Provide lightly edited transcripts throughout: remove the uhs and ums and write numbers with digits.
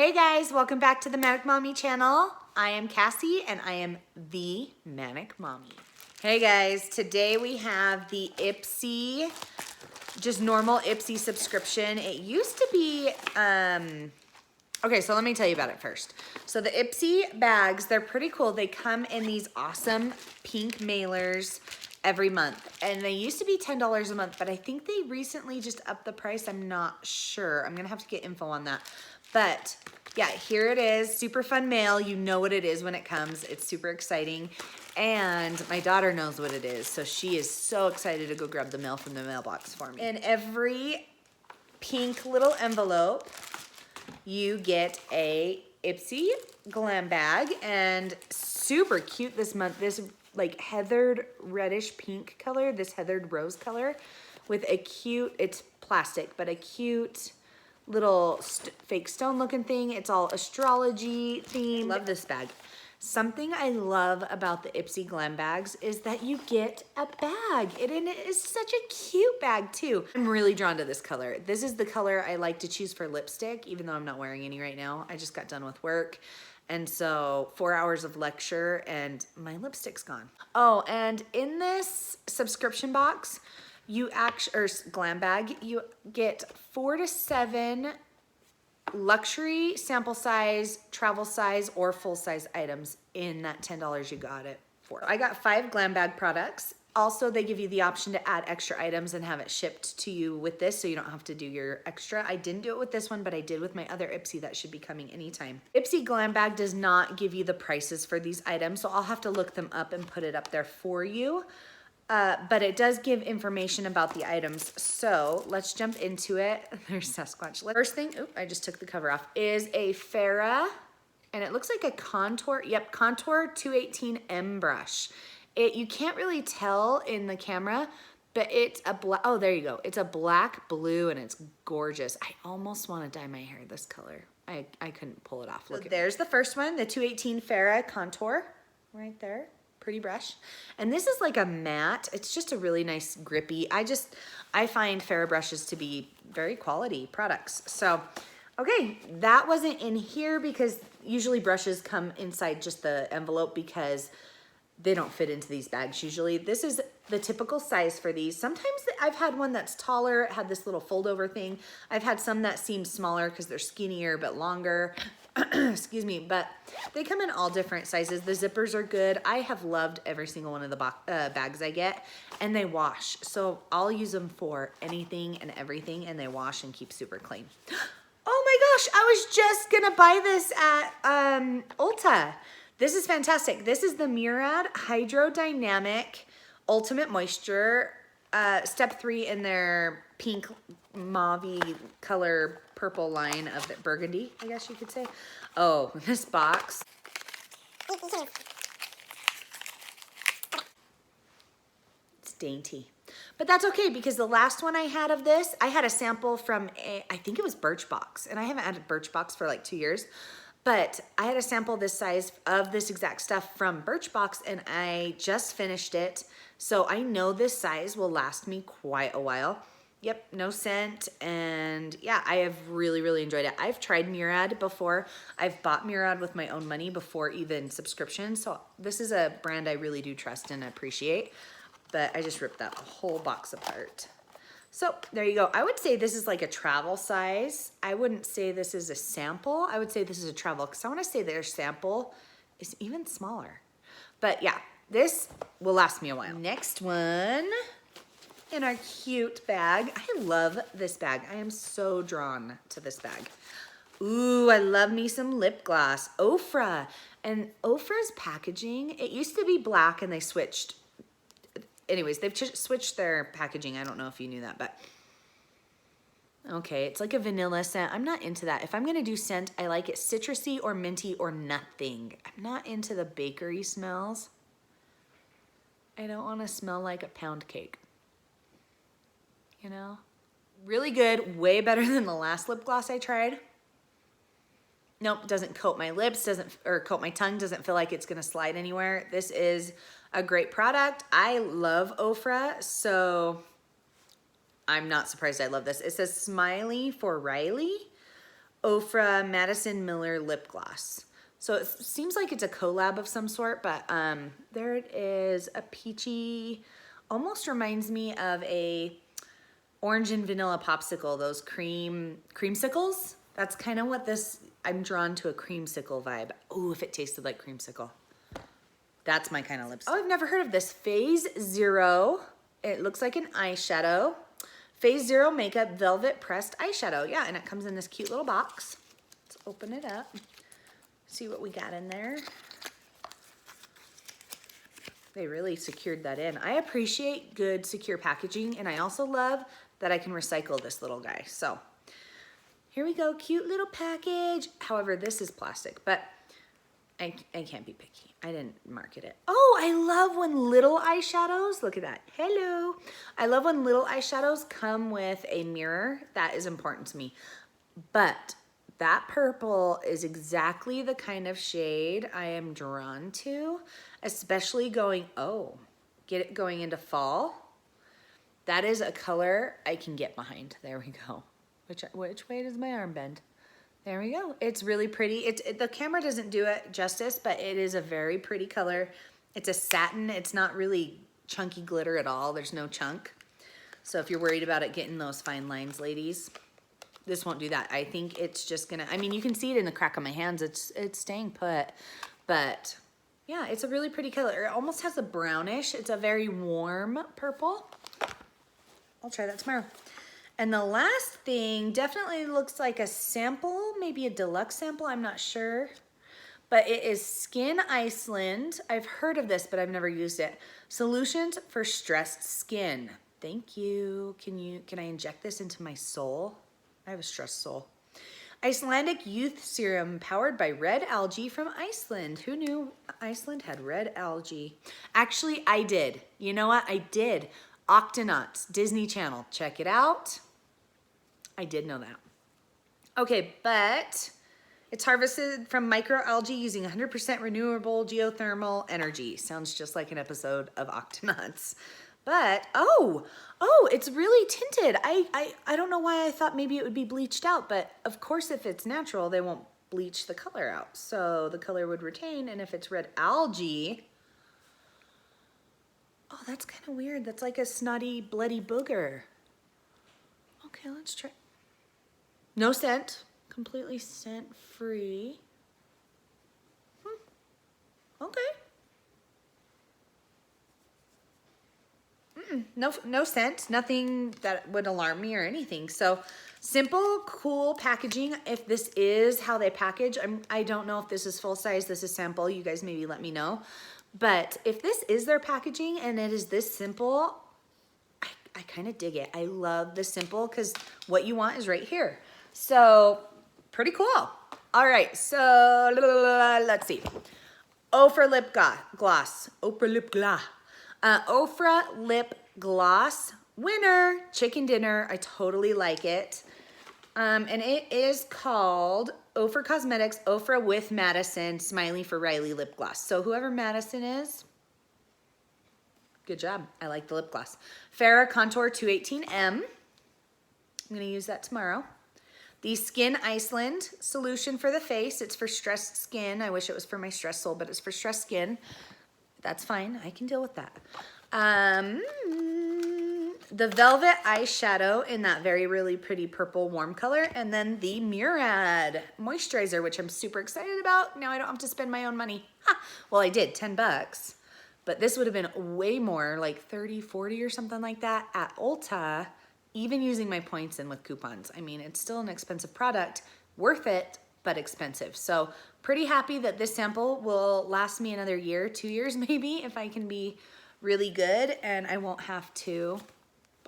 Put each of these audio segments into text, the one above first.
Hey guys, welcome back to the Manic Mommy channel. I am Cassie and I am the Manic Mommy. Hey guys, today we have the Ipsy, just normal Ipsy subscription. It used to be, okay, so let me tell you about it first. So the Ipsy bags, they're pretty cool. They come in these awesome pink mailers every month. And they used to be $10 a month, but I think they recently just upped the price. I'm not sure. I'm gonna have to get info on that. But yeah, here it is, super fun mail. You know what it is when it comes. It's super exciting. And my daughter knows what it is. So she is so excited to go grab the mail from the mailbox for me. In every pink little envelope, you get a Ipsy Glam bag, and super cute this month. This like heathered reddish pink color, this heathered rose color with a cute, it's plastic, but a cute little fake stone looking thing. It's all astrology themed. Love this bag. Something I love about the Ipsy Glam bags is that you get a bag. And it is such a cute bag too. I'm really drawn to this color. This is the color I like to choose for lipstick, even though I'm not wearing any right now. I just got done with work. And so 4 hours of lecture and my lipstick's gone. Oh, and in this subscription box, you or glam bag, you get 4 to 7 luxury sample size, travel size, or full size items in that $10 you got it for. I got 5 glam bag products. Also, they give you the option to add extra items and have it shipped to you with this, so you don't have to do your extra. I didn't do it with this one, but I did with my other Ipsy that should be coming anytime. Ipsy Glam Bag does not give you the prices for these items, so I'll have to look them up and put it up there for you. But it does give information about the items. So let's jump into it. There's Sasquatch. First thing, I just took the cover off, is a Farrah, and it looks like a contour, contour 218M brush. You can't really tell in the camera, but it's a black, oh, there you go. It's a black blue and it's gorgeous. I almost want to dye my hair this color. I couldn't pull it off. Look, so there's the first one, the 218 Farrah contour right there. Pretty brush. And this is like a matte. It's just a really nice grippy. I find Farrah brushes to be very quality products. So, okay, that wasn't in here because usually brushes come inside just the envelope because they don't fit into these bags usually. This is the typical size for these. Sometimes I've had one that's taller, it had this little fold over thing. I've had some that seem smaller because they're skinnier but longer. Excuse me, but they come in all different sizes. The zippers are good. I have loved every single one of the bags I get, and they wash. So I'll use them for anything and everything, and they wash and keep super clean. Oh my gosh, I was just gonna buy this at Ulta. This is fantastic. This is the Murad Hydrodynamic Ultimate Moisture, step 3 in their pink mauve color purple line of the burgundy, I guess you could say. Oh, this box. It's dainty. But that's okay because the last one I had of this, I had a sample from I think it was Birchbox, and I haven't had Birchbox for like 2 years. But I had a sample this size of this exact stuff from Birchbox, and I just finished it. So I know this size will last me quite a while. Yep, no scent, and yeah, I have really, really enjoyed it. I've tried Murad before. I've bought Murad with my own money before even subscription, so this is a brand I really do trust and appreciate, but I just ripped that whole box apart. So there you go. I would say this is like a travel size. I wouldn't say this is a sample. I would say this is a travel, because I want to say their sample is even smaller. But yeah, this will last me a while. Next one in our cute bag. I love this bag. I am so drawn to this bag. Ooh, I love me some lip gloss. Ofra. And Ofra's packaging, it used to be black and they switched. Anyways, they've switched their packaging. I don't know if you knew that, but okay, it's like a vanilla scent. I'm not into that. If I'm gonna do scent, I like it citrusy or minty or nothing. I'm not into the bakery smells. I don't wanna smell like a pound cake. You know? Really good, way better than the last lip gloss I tried. Nope, doesn't coat my lips, or coat my tongue, doesn't feel like it's gonna slide anywhere. This is a great product. I love Ofra, so I'm not surprised I love this. It says Smiley for Riley. Ofra Madison Miller lip gloss. So it seems like it's a collab of some sort, but there it is, a peachy, almost reminds me of a orange and vanilla popsicle, those creamsicles. That's kind of what this, I'm drawn to a creamsicle vibe. Oh, if it tasted like creamsicle. That's my kind of lipstick. Oh, I've never heard of this. Phase Zero. It looks like an eyeshadow. Phase Zero Makeup Velvet Pressed Eyeshadow. Yeah, and it comes in this cute little box. Let's open it up. See what we got in there. They really secured that in. I appreciate good, secure packaging, and I also love that I can recycle this little guy. So here we go, cute little package. However, this is plastic, but I can't be picky. I didn't market it. Oh, I love when little eyeshadows, look at that. Hello. I love when little eyeshadows come with a mirror. That is important to me. But that purple is exactly the kind of shade I am drawn to, especially going into fall. That is a color I can get behind. There we go. Which way does my arm bend? There we go. It's really pretty. The camera doesn't do it justice, but it is a very pretty color. It's a satin. It's not really chunky glitter at all. There's no chunk. So if you're worried about it getting those fine lines, ladies, this won't do that. I think it's just gonna, I mean, you can see it in the crack of my hands. It's staying put, but yeah, it's a really pretty color. It almost has a brownish. It's a very warm purple. I'll try that tomorrow. And the last thing definitely looks like a sample, maybe a deluxe sample, I'm not sure. But it is Skin Iceland. I've heard of this, but I've never used it. Solutions for stressed skin. Thank you. Can I inject this into my soul? I have a stressed soul. Icelandic Youth Serum powered by red algae from Iceland. Who knew Iceland had red algae? Actually, I did. You know what? I did. Octonauts, Disney Channel. Check it out. I did know that. Okay, but it's harvested from microalgae using 100% renewable geothermal energy. Sounds just like an episode of Octonauts. But, oh, it's really tinted. I don't know why I thought maybe it would be bleached out, but of course if it's natural, they won't bleach the color out. So the color would retain, and if it's red algae, oh, that's kind of weird. That's like a snotty, bloody booger. Okay, let's try. No scent, completely scent free. Okay. No scent, nothing that would alarm me or anything. So simple, cool packaging. If this is how they package, I don't know if this is full size, this is sample. You guys maybe let me know. But if this is their packaging and it is this simple, I kind of dig it. I love the simple because what you want is right here. So pretty cool. All right, so let's see. Ofra lip gloss. Ofra lip gloss. Ofra lip gloss. Winner. Chicken dinner. I totally like it. And it is called Ofra Cosmetics Ofra with Madison Smiley for Riley lip gloss. So whoever Madison is, good job. I like the lip gloss. Farrah Contour 218M. I'm going to use that tomorrow. The Skin Iceland solution for the face. It's for stressed skin. I wish it was for my stressed soul, but it's for stressed skin. That's fine. I can deal with that. The Velvet Eyeshadow in that really pretty purple warm color. And then the Murad moisturizer, which I'm super excited about. Now I don't have to spend my own money. Ha! Well, I did, 10 bucks. But this would have been way more, like 30, 40 or something like that at Ulta, even using my points in with coupons. I mean, it's still an expensive product, worth it, but expensive. So pretty happy that this sample will last me another year, 2 years maybe, if I can be really good, and I won't have to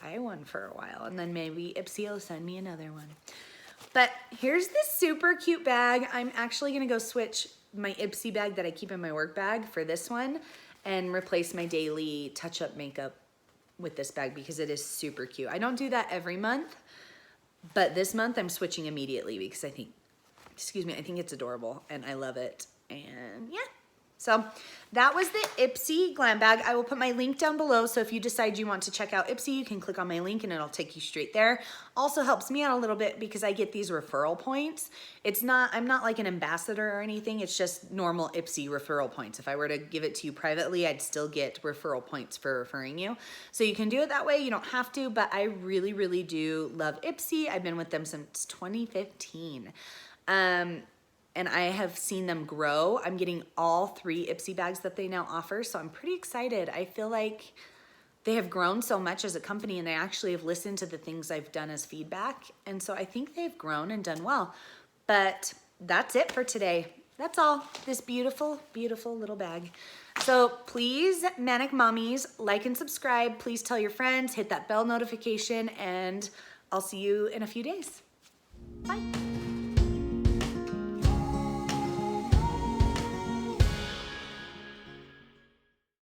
buy one for a while. And then maybe Ipsy will send me another one. But here's this super cute bag. I'm actually gonna go switch my Ipsy bag that I keep in my work bag for this one and replace my daily touch-up makeup with this bag because it is super cute. I don't do that every month, but this month I'm switching immediately because I think, I think it's adorable and I love it. And yeah, So that was the Ipsy Glam Bag. I will put my link down below, so if you decide you want to check out Ipsy, you can click on my link and it'll take you straight there. Also helps me out a little bit because I get these referral points. I'm not like an ambassador or anything, it's just normal Ipsy referral points. If I were to give it to you privately, I'd still get referral points for referring you. So you can do it that way, you don't have to, but I really, really do love Ipsy. I've been with them since 2015. And I have seen them grow. I'm getting all 3 Ipsy bags that they now offer, so I'm pretty excited. I feel like they have grown so much as a company, and they actually have listened to the things I've done as feedback, and so I think they've grown and done well. But that's it for today. That's all, this beautiful, beautiful little bag. So please, Manic Mommies, like and subscribe. Please tell your friends, hit that bell notification, and I'll see you in a few days. Bye.